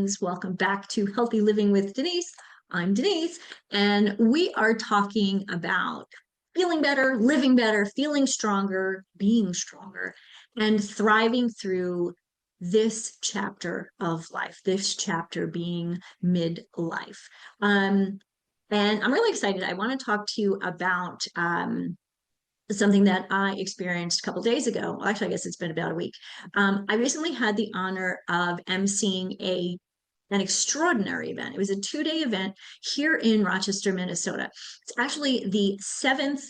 friends. Welcome back to Healthy Living with Denise. I'm Denise, and we are talking about feeling better, living better, feeling stronger, being stronger, and thriving through this chapter of life, this chapter being midlife. Um, and I'm really excited. I want to talk to you about something that I experienced a couple days ago. Well, actually, I guess it's been about a week. I recently had the honor of emceeing an extraordinary event. It was a 2-day event here in Rochester, Minnesota. It's actually the seventh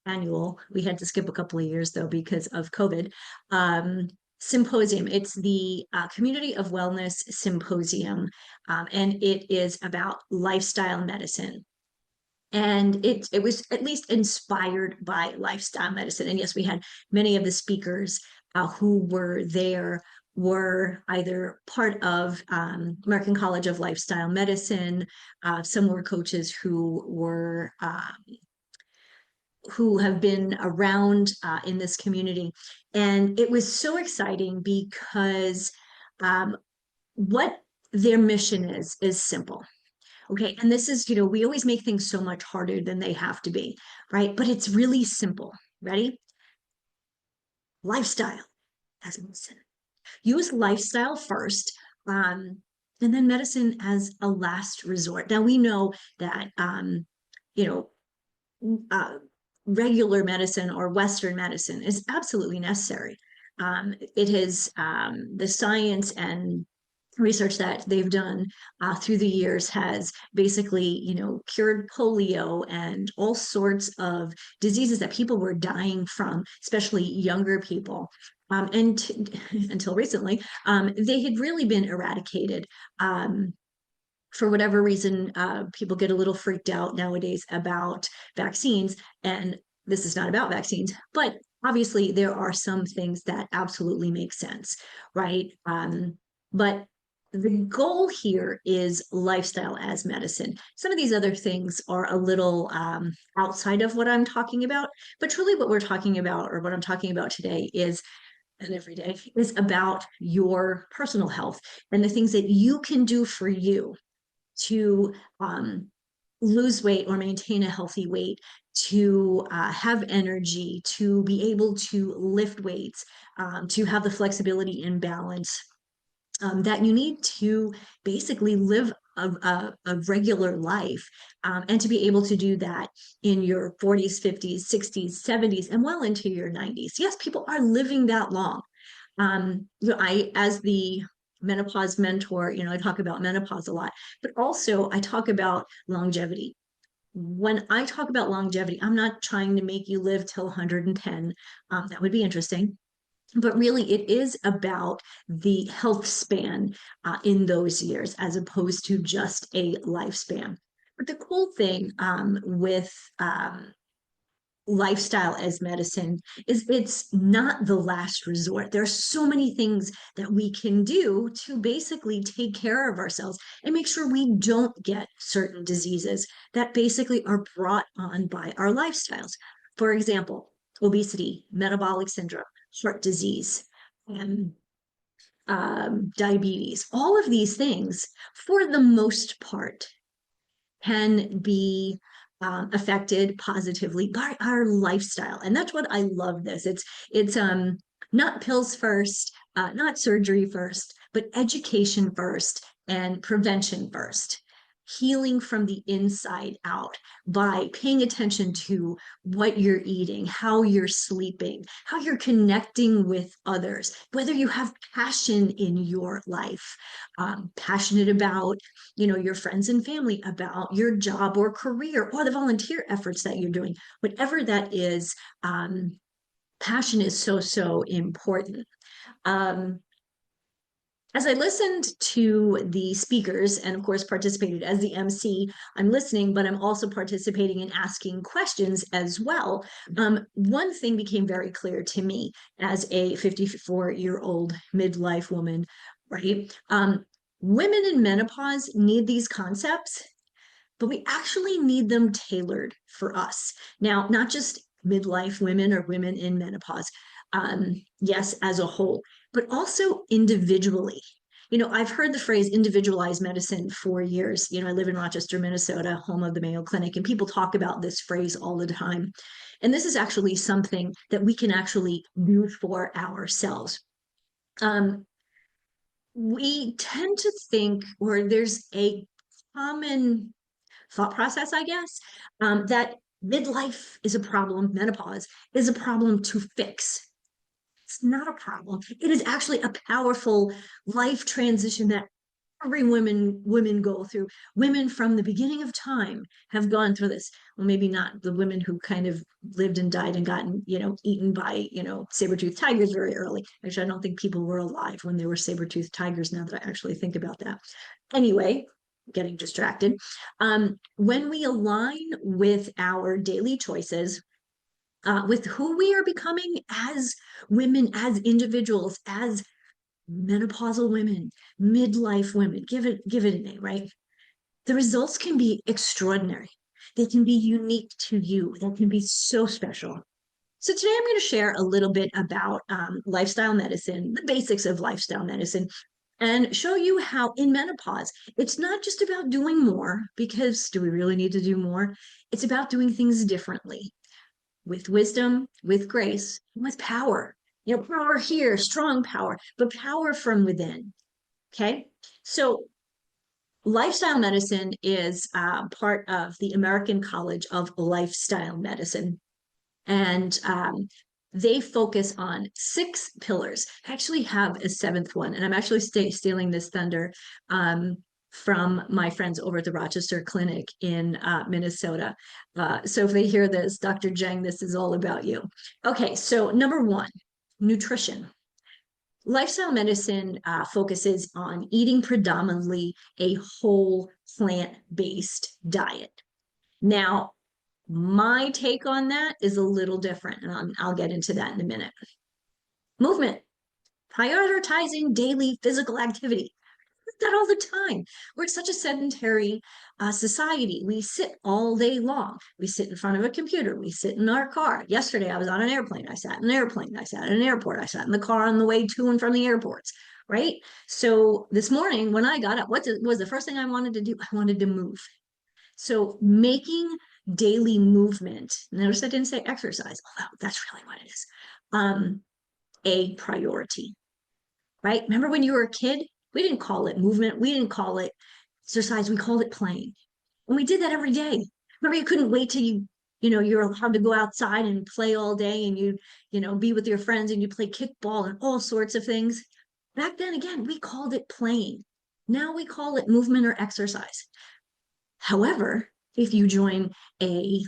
annual. We had to skip a couple of years though because of COVID. Symposium. It's the Community of Wellness Symposium, and it is about lifestyle medicine. And it was at least inspired by lifestyle medicine. And yes, we had many of the speakers who were there were either part of American College of Lifestyle Medicine. Some were coaches who have been around in this community. And it was so exciting because what their mission is simple. Okay. And this is, we always make things so much harder than they have to be, right? But it's really simple. Ready? Lifestyle as medicine. Use lifestyle first, and then medicine as a last resort. Now we know that, you know, uh, regular medicine or Western medicine is absolutely necessary. It is the science and research that they've done through the years has basically, cured polio and all sorts of diseases that people were dying from, especially younger people. And until recently, they had really been eradicated. For whatever reason, people get a little freaked out nowadays about vaccines. And this is not about vaccines, but obviously there are some things that absolutely make sense, right? But the goal here is lifestyle as medicine. Some of these other things are a little outside of what I'm talking about, but truly what we're talking about, or what I'm talking about today, is and every day is about your personal health and the things that you can do for you to lose weight or maintain a healthy weight, to have energy, to be able to lift weights, to have the flexibility and balance that you need to basically live a regular life, and to be able to do that in your 40s, 50s, 60s, 70s, and well into your 90s. Yes, people are living that long. I, as the menopause mentor, I talk about menopause a lot, but also I talk about longevity. When I talk about longevity, I'm not trying to make you live till 110. That would be interesting. But really, it is about the health span in those years as opposed to just a lifespan. But the cool thing with lifestyle as medicine is it's not the last resort. There are so many things that we can do to basically take care of ourselves and make sure we don't get certain diseases that basically are brought on by our lifestyles. For example, obesity, metabolic syndrome, heart disease, and diabetes. All of these things, for the most part, can be affected positively by our lifestyle. And that's what I love this. It's not pills first, not surgery first, but education first and prevention first. Healing from the inside out by paying attention to what you're eating, how you're sleeping, how you're connecting with others, whether you have passion in your life, passionate about, your friends and family, about your job or career or the volunteer efforts that you're doing, whatever that is. Passion is so, so important. Um, as I listened to the speakers and, of course, participated as the MC, I'm listening, but I'm also participating in asking questions as well. One thing became very clear to me as a 54-year-old midlife woman, right? Women in menopause need these concepts, but we actually need them tailored for us. Now, not just midlife women or women in menopause, yes, as a whole, but also individually. I've heard the phrase individualized medicine for years. I live in Rochester, Minnesota, home of the Mayo Clinic, and people talk about this phrase all the time. And this is actually something that we can actually do for ourselves. Um, we tend to think, or there's a common thought process, I guess, that midlife is a problem, menopause is a problem to fix. It's not a problem. It is actually a powerful life transition that every women go through. Women from the beginning of time have gone through this. Well, maybe not the women who kind of lived and died and gotten, eaten by, saber-toothed tigers very early. Actually, I don't think people were alive when there were saber-toothed tigers, now that I actually think about that. Anyway, getting distracted. When we align with our daily choices, with who we are becoming as women, as individuals, as menopausal women, midlife women, give it a name, right? The results can be extraordinary. They can be unique to you. They can be so special. So today I'm going to share a little bit about lifestyle medicine, the basics of lifestyle medicine, and show you how in menopause, it's not just about doing more, because do we really need to do more? It's about doing things differently, with wisdom, with grace, and with power. Power here, strong power, but power from within. Okay. So lifestyle medicine is part of the American College of Lifestyle Medicine. And they focus on 6 pillars. I actually have a 7th one, and I'm actually stealing this thunder from my friends over at the Rochester Clinic in Minnesota. So if they hear this, Dr. Jeng, this is all about you. Okay, so number 1, nutrition. Lifestyle medicine focuses on eating predominantly a whole plant-based diet. Now, my take on that is a little different, and I'll get into that in a minute. Movement, prioritizing daily physical activity. That all the time. We're such a sedentary society. We sit all day long. We sit in front of a computer. We sit in our car. Yesterday, I was on an airplane. I sat in an airplane. I sat in an airport. I sat in the car on the way to and from the airports. Right. So this morning, when I got up, what was the first thing I wanted to do? I wanted to move. So making daily movement, notice I didn't say exercise, although that's really what it is, a priority, right? Remember when you were a kid, we didn't call it movement, we didn't call it exercise, we called it playing. And we did that every day. Remember, you couldn't wait till you're allowed to go outside and play all day, and be with your friends, and you play kickball and all sorts of things. Back then, again, we called it playing. Now we call it movement or exercise. However, if you join a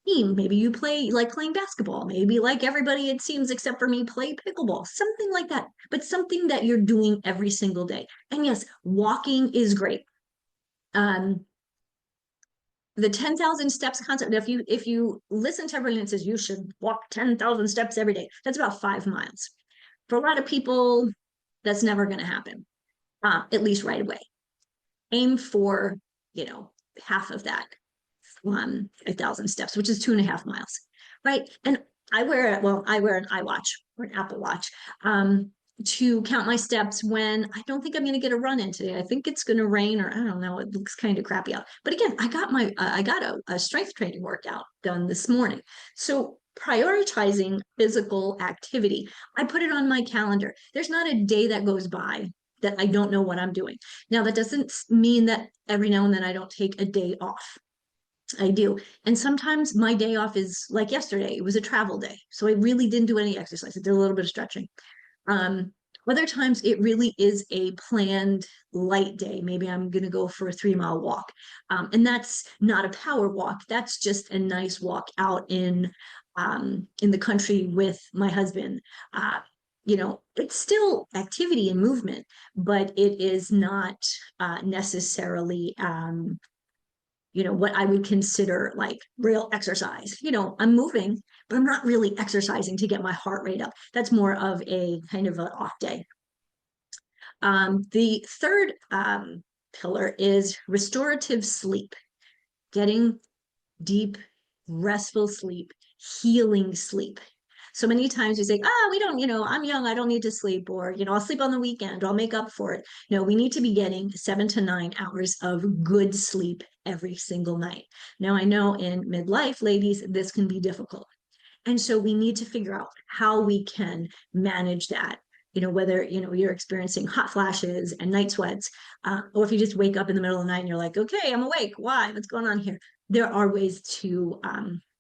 team, maybe you play like playing basketball, maybe like everybody, it seems, except for me, play pickleball, something like that, but something that you're doing every single day. And yes, walking is great. The 10,000 steps concept, if you listen to everyone that says you should walk 10,000 steps every day, that's about 5 miles. For a lot of people, that's never going to happen, at least right away. Aim for, half of that, 1,000 steps, which is 2.5 miles, right? And I wear an iWatch or an Apple Watch to count my steps when I don't think I'm going to get a run in today. I think it's going to rain, or I don't know. It looks kind of crappy out. But again, I got a strength training workout done this morning. So prioritizing physical activity, I put it on my calendar. There's not a day that goes by that I don't know what I'm doing. Now, that doesn't mean that every now and then I don't take a day off. I do. And sometimes my day off is like yesterday. It was a travel day. So I really didn't do any exercise. I did a little bit of stretching. Other times it really is a planned light day. Maybe I'm going to go for a 3-mile walk. And that's not a power walk. That's just a nice walk out in the country with my husband. It's still activity and movement, but it is not necessarily what I would consider like real exercise. I'm moving, but I'm not really exercising to get my heart rate up. That's more of a kind of an off day. The third pillar is restorative sleep, getting deep, restful sleep, healing sleep. So many times we say, ah, we don't, I'm young, I don't need to sleep, or, I'll sleep on the weekend, or I'll make up for it. No, we need to be getting 7 to 9 hours of good sleep every single night. Now, I know in midlife, ladies, this can be difficult. And so we need to figure out how we can manage that. Whether, you're experiencing hot flashes and night sweats, or if you just wake up in the middle of the night and you're like, okay, I'm awake. Why? What's going on here? There are ways to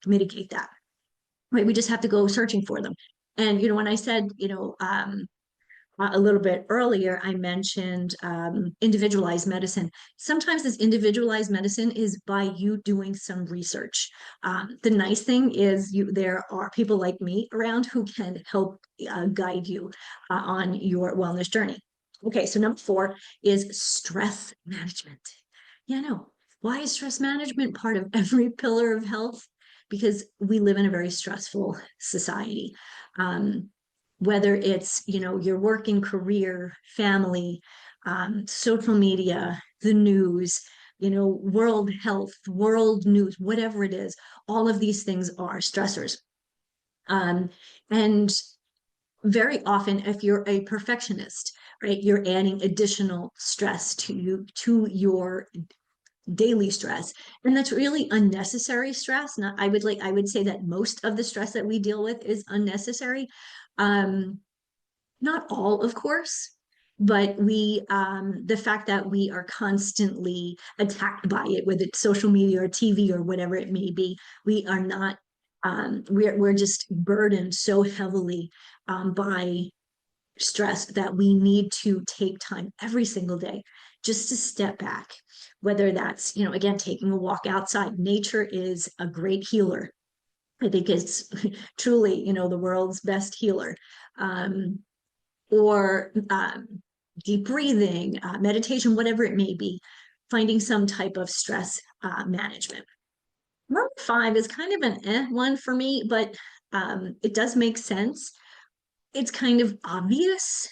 mitigate that, right? We just have to go searching for them. And, when I said, a little bit earlier, I mentioned individualized medicine. Sometimes this individualized medicine is by you doing some research. The nice thing is there are people like me around who can help guide you on your wellness journey. Okay, so number 4 is stress management. Yeah, no. Why is stress management part of every pillar of health? Because we live in a very stressful society. Whether it's, your working career, family, social media, the news, world health, world news, whatever it is, all of these things are stressors. And very often, if you're a perfectionist, right, you're adding additional stress to your daily stress, and that's really unnecessary stress. Not, I would say that most of the stress that we deal with is unnecessary. um Not all, of course, but the fact that we are constantly attacked by it, whether it's social media or TV or whatever it may be, we are not, we're just burdened so heavily by stress that we need to take time every single day just to step back. Whether that's, again, taking a walk outside. Nature is a great healer. I think it's truly, the world's best healer. Or deep breathing, meditation, whatever it may be, finding some type of stress management. Number 5 is kind of an one for me, but it does make sense. It's kind of obvious.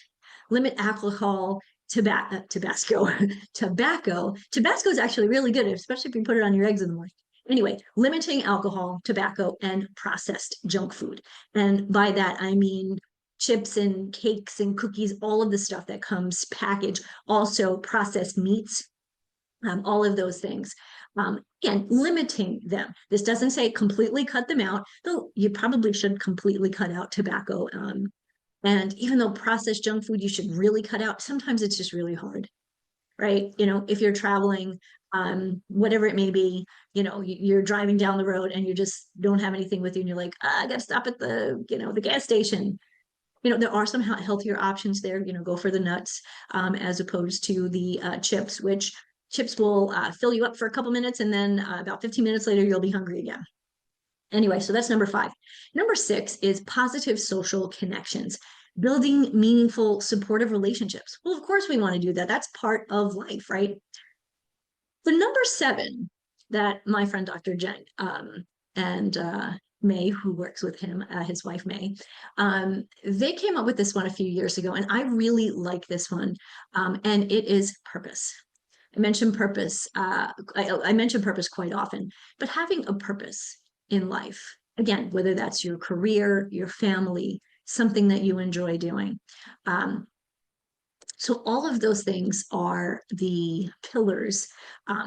Limit alcohol, Tabasco. Tabasco is actually really good, especially if you put it on your eggs in the morning. Anyway, limiting alcohol, tobacco, and processed junk food. And by that, I mean chips and cakes and cookies, all of the stuff that comes packaged, also processed meats, all of those things. Again, limiting them. This doesn't say completely cut them out, though you probably should completely cut out tobacco. And even though processed junk food you should really cut out, sometimes it's just really hard, right? If you're traveling, whatever it may be, you're driving down the road and you just don't have anything with you and you're like, I gotta stop at the gas station. There are some healthier options there. Go for the nuts, as opposed to the chips, which chips will fill you up for a couple minutes, and then about 15 minutes later, you'll be hungry again. Anyway, so that's number 5. Number 6 is positive social connections, building meaningful, supportive relationships. Well, of course we want to do that. That's part of life, right? The number 7 that my friend Dr. Jen and May, who works with him, his wife May, they came up with this one a few years ago, and I really like this one, and it is purpose. I mention purpose. I mention purpose quite often, but having a purpose in life, again, whether that's your career, your family, something that you enjoy doing. So all of those things are the pillars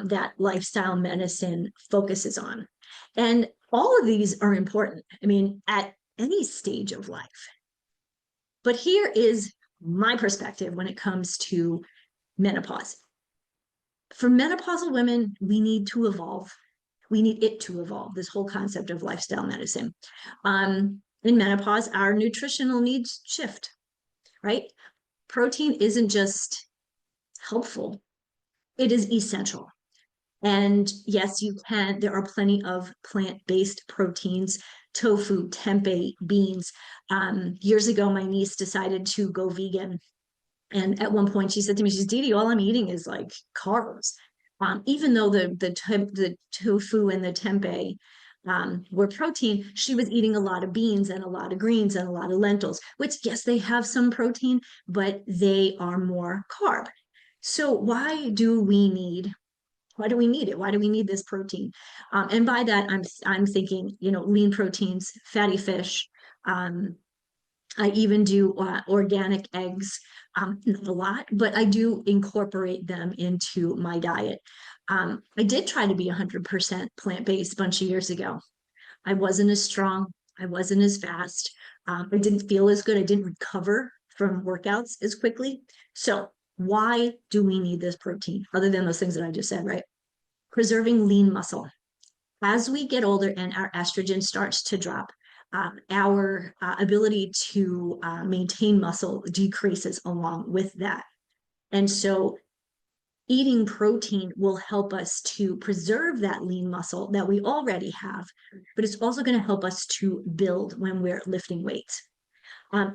that lifestyle medicine focuses on. And all of these are important, I mean, at any stage of life. But here is my perspective when it comes to menopause. For menopausal women, we need to evolve. We need it to evolve, this whole concept of lifestyle medicine. In menopause, our nutritional needs shift, right? Protein isn't just helpful, it is essential. And yes, there are plenty of plant-based proteins, tofu, tempeh, beans. Years ago, my niece decided to go vegan. And at one point she said to me, she's, Dee, all I'm eating is like carbs. Even though the tofu and the tempeh were protein, she was eating a lot of beans and a lot of greens and a lot of lentils, which, yes, they have some protein, but they are more carb. So why do we need it? Why do we need this protein? And by that, I'm thinking, lean proteins, fatty fish, Um, I even do organic eggs, not a lot, but I do incorporate them into my diet. I did try to be 100% plant-based a bunch of years ago. I wasn't as strong. I wasn't as fast. I didn't feel as good. I didn't recover from workouts as quickly. So why do we need this protein other than those things that I just said, right? Preserving lean muscle. As we get older and our estrogen starts to drop, our ability to maintain muscle decreases along with that. And so eating protein will help us to preserve that lean muscle that we already have, but it's also going to help us to build when we're lifting weights.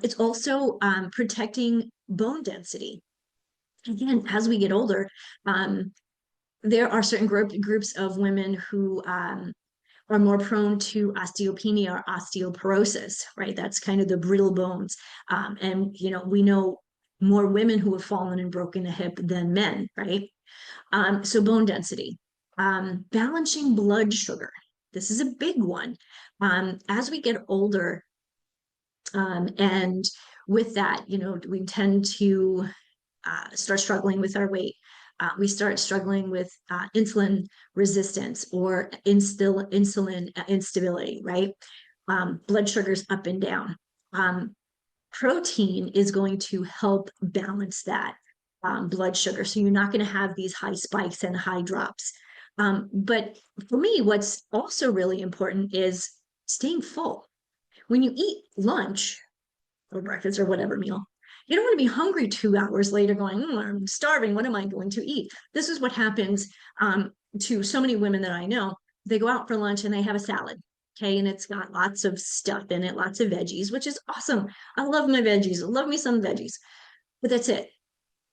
It's also protecting bone density. Again, as we get older, there are certain groups of women who are more prone to osteopenia or osteoporosis, right? That's kind of the brittle bones. And, we know more women who have fallen and broken a hip than men, right? So bone density, balancing blood sugar. This is a big one. As we get older, and with that, we tend to start struggling with our weight. We start struggling with insulin resistance or insulin instability, right? Blood sugars up and down. Protein is going to help balance that blood sugar. So you're not going to have these high spikes and high drops. But for me, what's also really important is staying full. When you eat lunch or breakfast or whatever meal, you don't want to be hungry 2 hours later going, I'm starving. What am I going to eat? This is what happens to so many women that I know. They go out for lunch and they have a salad. Okay. And it's got lots of stuff in it, lots of veggies, which is awesome. I love my veggies. I love me some veggies. But that's it.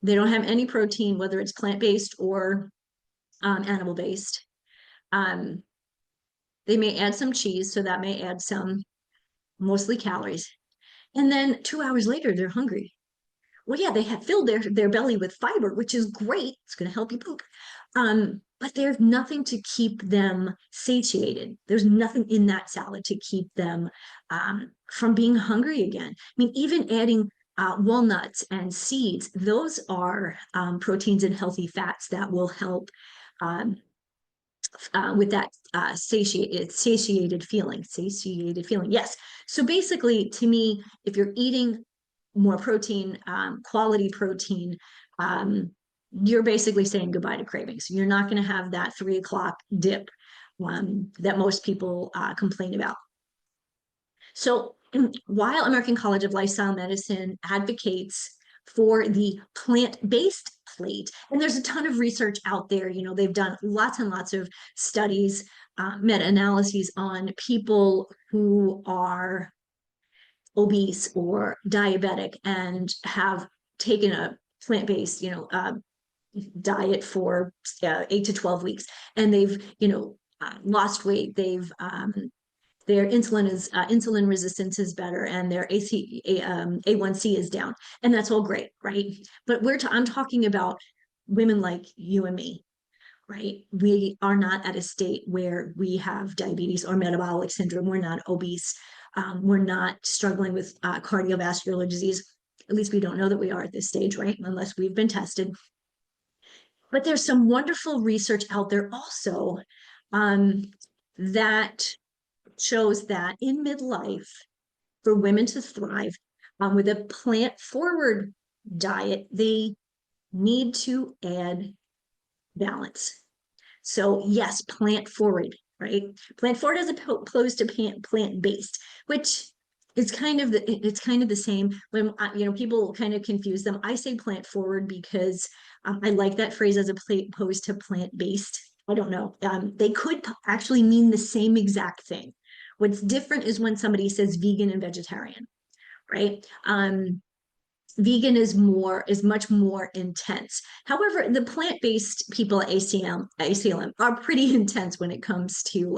They don't have any protein, whether it's plant-based or animal-based. They may add some cheese, so that may add some, mostly calories. And then 2 hours later, they're hungry. Well, yeah, they have filled their belly with fiber, which is great. It's going to help you poop. But there's nothing to keep them satiated. There's nothing in that salad to keep them from being hungry again. I mean, even adding walnuts and seeds, those are proteins and healthy fats that will help um, with that satiated feeling. Satiated feeling, yes. So basically, to me, if you're eating more protein, quality protein, you're basically saying goodbye to cravings. You're not going to have that 3 o'clock dip that most people complain about. So while American College of Lifestyle Medicine advocates for the plant-based plate, and there's a ton of research out there, they've done lots and lots of studies, meta-analyses on people who are obese or diabetic and have taken a plant-based, diet for 8 to 12 weeks, and they've, lost weight. They've their insulin resistance is better, and their A1C is down, and that's all great, right? But I'm talking about women like you and me, right? We are not at a state where we have diabetes or metabolic syndrome. We're not obese. We're not struggling with cardiovascular disease. At least we don't know that we are at this stage, right? Unless we've been tested. But there's some wonderful research out there also that shows that in midlife, for women to thrive with a plant forward diet, they need to add balance. So yes, plant forward, right? Plant forward as opposed to plant based, which is kind of the same. When people kind of confuse them, I say plant forward because I like that phrase as opposed to plant based. I don't know. They could actually mean the same exact thing. What's different is when somebody says vegan and vegetarian, right? Vegan is much more intense. However, the plant-based people at ACLM are pretty intense when it comes to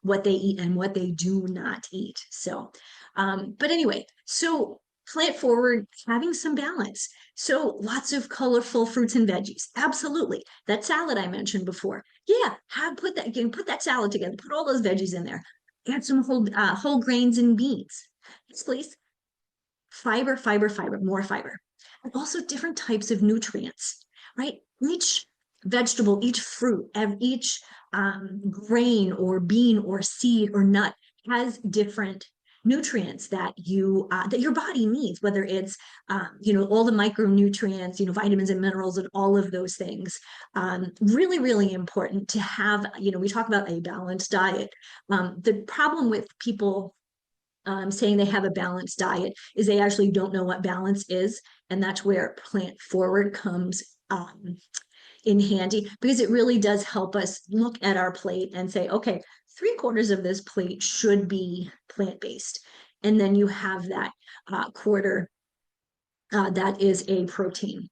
what they eat and what they do not eat. So, but anyway, so plant forward, having some balance. So lots of colorful fruits and veggies. Absolutely. That salad I mentioned before. Yeah, put that salad together. Put all those veggies in there. Add some whole grains and beans. Yes, please. Fiber, fiber, fiber, more fiber. And also different types of nutrients, right? Each vegetable, each fruit, each grain or bean or seed or nut has different nutrients that your body needs, whether it's all the micronutrients, vitamins and minerals and all of those things. Really, really important to have. We talk about a balanced diet. The problem with people saying they have a balanced diet is they actually don't know what balance is. And that's where plant forward comes in handy, because it really does help us look at our plate and say, okay, 3/4 of this plate should be plant-based. And then you have that quarter that is a protein.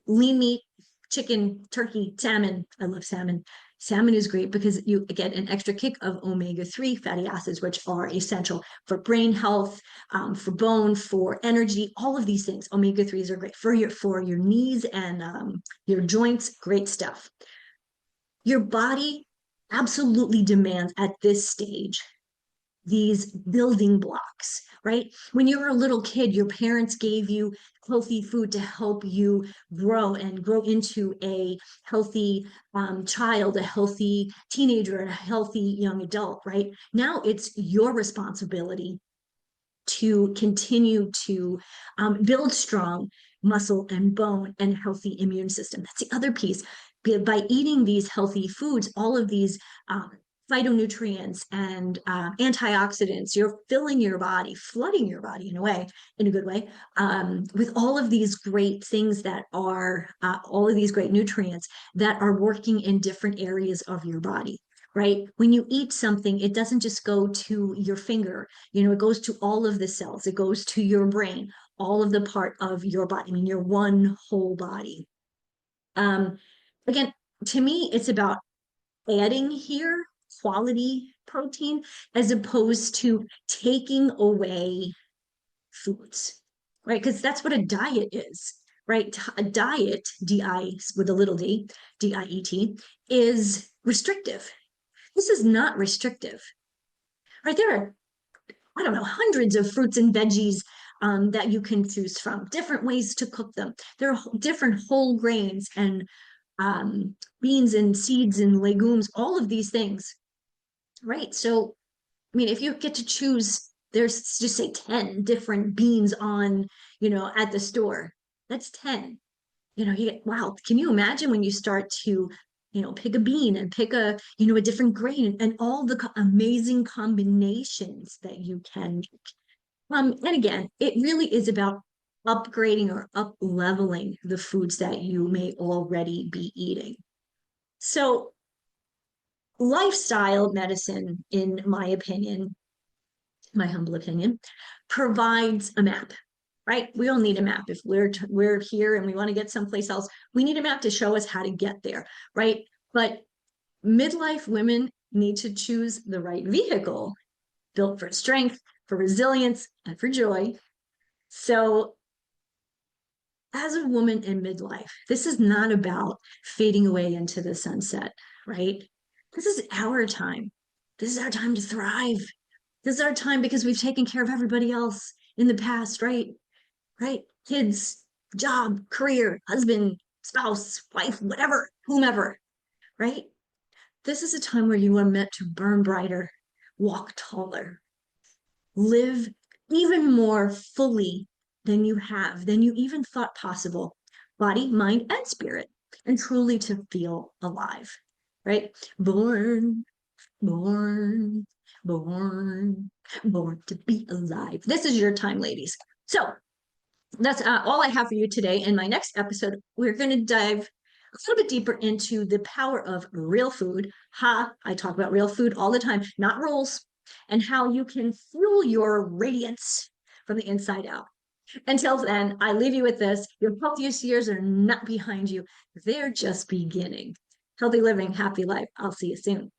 Lean meat, chicken, turkey, salmon. I love salmon. Salmon is great because you get an extra kick of omega-3 fatty acids, which are essential for brain health, for bone, for energy, all of these things. Omega-3s are great for your knees and your joints. Great stuff. Your body absolutely demands at this stage these building blocks, right? When you were a little kid, your parents gave you healthy food to help you grow and grow into a healthy child, a healthy teenager, and a healthy young adult, right? Now it's your responsibility to continue to build strong muscle and bone and healthy immune system. That's the other piece. By eating these healthy foods, all of these phytonutrients and antioxidants, you're filling your body, flooding your body in a way, in a good way, with all of these great things that are, all of these great nutrients that are working in different areas of your body. Right? When you eat something, it doesn't just go to your finger, it goes to all of the cells, it goes to your brain, all of the part of your body. I mean, your one whole body. Again, to me, it's about adding here quality protein as opposed to taking away foods, right? Because that's what a diet is, right? A diet, D-I with a little d, D-I-E-T, is restrictive. This is not restrictive, right? There are, I don't know, hundreds of fruits and veggies that you can choose from, different ways to cook them. There are different whole grains and beans and seeds and legumes, all of these things, right? So, I mean, if you get to choose, there's just say 10 different beans on, at the store, that's 10. You get, wow, can you imagine when you start to, pick a bean and pick a different grain and all the amazing combinations that you can. And again, it really is about upgrading or up leveling the foods that you may already be eating. So, lifestyle medicine, in my opinion, my humble opinion, provides a map, right? We all need a map. If we're here and we want to get someplace else, we need a map to show us how to get there, right? But midlife women need to choose the right vehicle built for strength, for resilience, and for joy. So, as a woman in midlife, this is not about fading away into the sunset, right? This is our time. This is our time to thrive. This is our time because we've taken care of everybody else in the past, right? Right? Kids, job, career, husband, spouse, wife, whatever, whomever, right? This is a time where you are meant to burn brighter, walk taller, live even more fully than you even thought possible, body, mind, and spirit, and truly to feel alive, right? Born, born, born, born to be alive. This is your time, ladies. So that's all I have for you today. In my next episode, we're going to dive a little bit deeper into the power of real food. I talk about real food all the time, not rules, and how you can fuel your radiance from the inside out. Until then, I leave you with this. Your healthiest years are not behind you. They're just beginning. Healthy living, happy life. I'll see you soon.